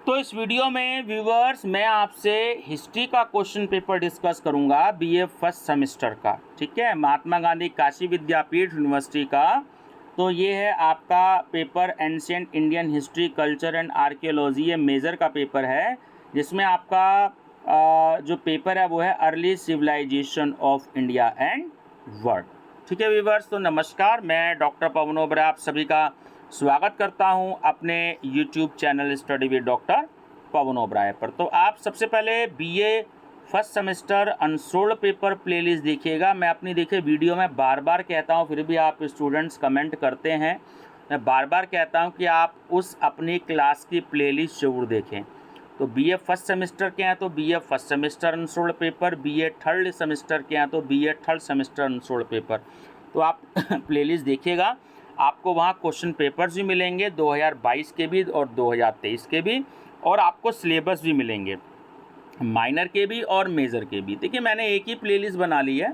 तो इस वीडियो में व्यूवर्स मैं आपसे हिस्ट्री का क्वेश्चन पेपर डिस्कस करूंगा बीए फर्स्ट सेमेस्टर का। ठीक है, महात्मा गांधी काशी विद्यापीठ यूनिवर्सिटी का। तो ये है आपका paper ancient Indian history culture and archaeology, ये मेजर का पेपर है जिसमें आपका जो पेपर है वो है early civilization of India and world. ठीक है व्यूवर्स, तो नमस्कार, मैं डॉक्टर पवन ओबराय आप सभी का स्वागत करता हूं अपने YouTube channel study with doctor Pawan Oberoi पर। तो आप सबसे पहले BA first semester unsolved paper playlist देखिएगा। मैं अपनी देखिए वीडियो में बार बार कहता हूं, फिर भी आप स्टूडेंट्स कमेंट करते हैं। मैं बार बार कहता हूं कि आप उस अपनी क्लास की प्लेलिस्ट जरूर देखें। तो बीए फर्स्ट सेमेस्टर के हैं तो BA first semester unsolved paper, BA third semester के हैं तो BA third semester unsolved paper. तो आप प्लेलिस्ट देखिएगा, आपको वहाँ क्वेश्चन पेपर्स भी मिलेंगे 2022 के भी और 2023 के भी, और आपको सिलेबस भी मिलेंगे माइनर के भी और मेजर के भी। देखिए मैंने एक ही प्लेलिस्ट बना ली है,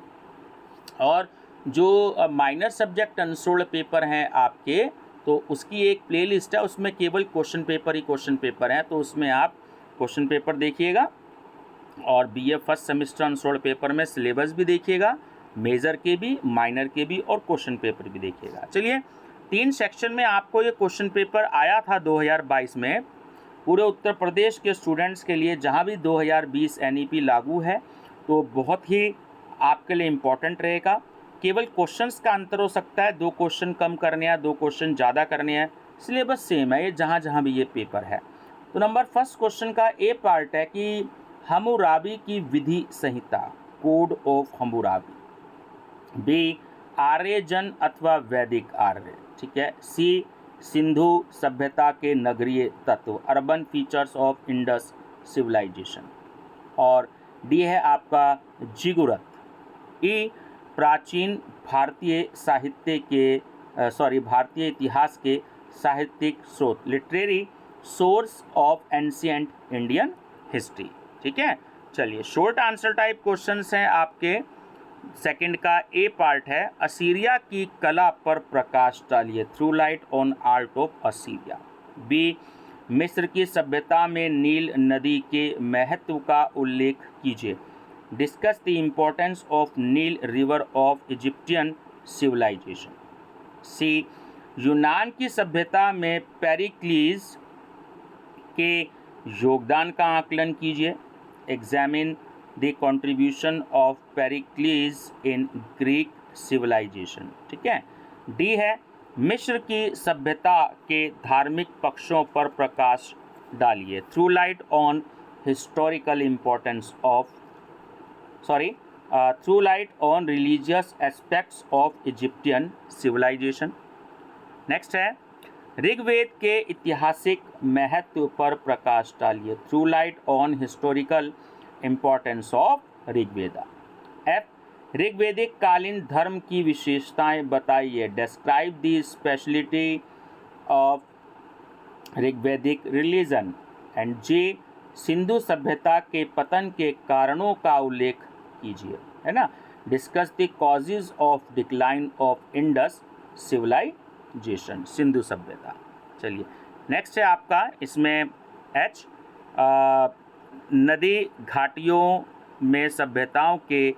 और जो माइनर सब्जेक्ट अनसोल्ड पेपर हैं आपके, तो उसकी एक प्लेलिस्ट है, उसमें केवल क्वेश्चन पेपर ही क्वेश्चन पेपर हैं। तो उसमें आप क्वेश्चन पेपर देखिएगा और BA first semester unsolved paper में सिलेबस भी देखिएगा, मेजर के भी, माइनर के भी और क्वेश्चन पेपर भी देखिएगा। चलिए, 3 सेक्शन में आपको ये क्वेश्चन पेपर आया था 2022 में पूरे उत्तर प्रदेश के स्टूडेंट्स के लिए, जहां भी 2020 एनईपी लागू है। तो बहुत ही आपके लिए इम्पोर्टेंट रहेगा। केवल क्वेश्चंस का अंतर हो सकता है, 2 क्वेश्चन कम करने हैं, 2 क्वेश्चन ज़्यादा करने हैं, सिलेबस सेम है ये जहाँ भी ये पेपर है। तो नंबर फर्स्ट क्वेश्चन का ए पार्ट है कि हम्मुराबी की विधि संहिता, कोड ऑफ हम्मुराबी। बी, आर्यजन अथवा वैदिक आर्य। ठीक है। सी, सिंधु सभ्यता के नगरीय तत्व, urban features of Indus civilization. और डी है आपका जिगुरत। ई, प्राचीन भारतीय साहित्य के भारतीय इतिहास के साहित्यिक स्रोत, literary source of ancient Indian history. ठीक है। चलिए, शॉर्ट आंसर टाइप क्वेश्चंस हैं आपके। सेकंड का ए पार्ट है, असीरिया की कला पर प्रकाश डालिए, through light on art of Assyria. B, मिस्र की सभ्यता में नील नदी के महत्व का उल्लेख कीजिए, discuss the importance of Nile river of Egyptian civilization. C, यूनान की सभ्यता में पेरिक्लीज के योगदान का आकलन कीजिए, examine the contribution of Pericles in Greek civilization. ठीक है। डी है, मिस्र की सभ्यता के धार्मिक पक्षों पर प्रकाश डालिए, through light on historical importance of throw light on religious aspects of Egyptian civilization. Next है, ऋग्वेद के ऐतिहासिक महत्व पर प्रकाश डालिए, through light on historical importance of Rigveda. F, ऋग्वेदिक कालीन धर्म की विशेषताएं बताइए, describe the speciality of Rigvedic religion. And J, सिंधु सभ्यता के पतन के कारणों का उल्लेख कीजिए, है ना, discuss the causes of decline of Indus civilization, Sindhu सभ्यता। चलिए, नेक्स्ट है आपका इसमें एच, नदी घाटियों में सभ्यताओं के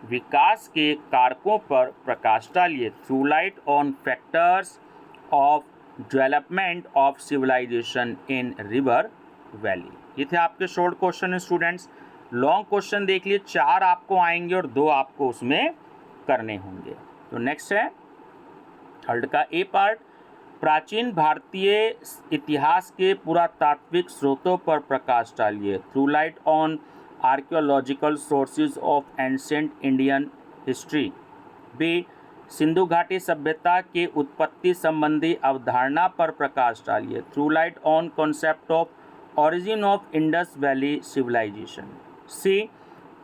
विकास के कारकों पर प्रकाश डालिए, through light on factors of development of civilization in river valley. ये थे आपके short question students. Long question देख लिए, 4 आपको आएंगे और 2 आपको उसमें करने होंगे। तो नेक्स्ट है थर्ड का ए पार्ट, प्राचीन भारतीय इतिहास के पुरातात्विक स्रोतों पर प्रकाश डालिए, through light on archaeological sources of ancient Indian history. B, Sindhu घाटी सभ्यता के उत्पत्ति संबंधी अवधारणा पर प्रकाश डालिए, through light on concept of origin of Indus valley civilization. C,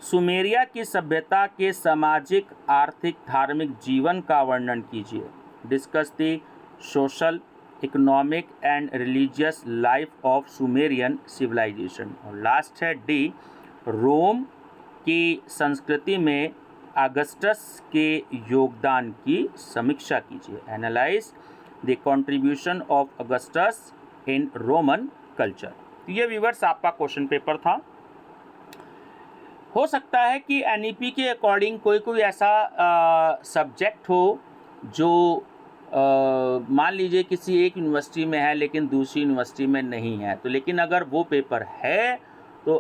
Sumeria की सभ्यता के सामाजिक, आर्थिक, धार्मिक जीवन का वर्णन कीजिए, discuss the social, economic and religious life of Sumerian civilization. और लास्ट है डी, रोम की संस्कृति में अगस्टस के योगदान की समीक्षा कीजिए, analyse the contribution of Augustus in Roman culture. तो ये व्यूअर्स आपका क्वेश्चन पेपर था। हो सकता है कि एनईपी के अकॉर्डिंग कोई कोई ऐसा सब्जेक्ट हो जो मान लीजिए किसी एक यूनिवर्सिटी में है लेकिन दूसरी यूनिवर्सिटी में नहीं है, तो लेकिन अगर वो पेपर है तो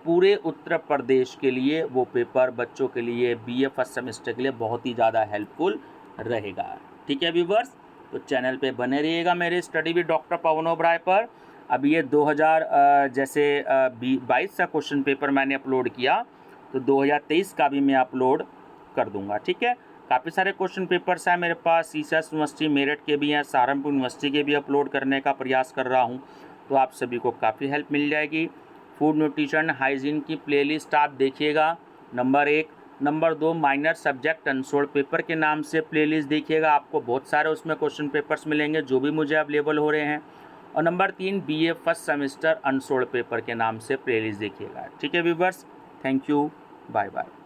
पूरे उत्तर प्रदेश के लिए वो पेपर बच्चों के लिए बीए फर्स्ट सेमेस्टर के लिए बहुत ही ज़्यादा हेल्पफुल रहेगा। ठीक है व्यूवर्स, तो चैनल पे बने रहिएगा मेरे study with doctor Pawan Oberoi पर। अब ये 2000 जैसे 22 का क्वेश्चन पेपर मैंने अपलोड किया, तो 2023 का भी मैं अपलोड कर दूंगा। ठीक है, काफ़ी सारे क्वेश्चन पेपर्स हैं मेरे पास, सीएस यूनिवर्सिटी मेरठ के भी हैं, सहारनपुर यूनिवर्सिटी के भी अपलोड करने का प्रयास कर रहा हूं, तो आप सभी को काफ़ी हेल्प मिल जाएगी। फूड न्यूट्रिशन हाइजीन की प्लेलिस्ट आप देखिएगा, number 1। Number 2, minor subject unsold paper के नाम से प्लेलिस्ट देखिएगा, आपको बहुत सारे उसमें क्वेश्चन पेपर्स मिलेंगे जो भी मुझे अवेलेबल हो रहे हैं। और number 3, BA first semester unsolved paper के नाम से प्लेलिस्ट देखिएगा। ठीक है viewers, thank you, bye bye.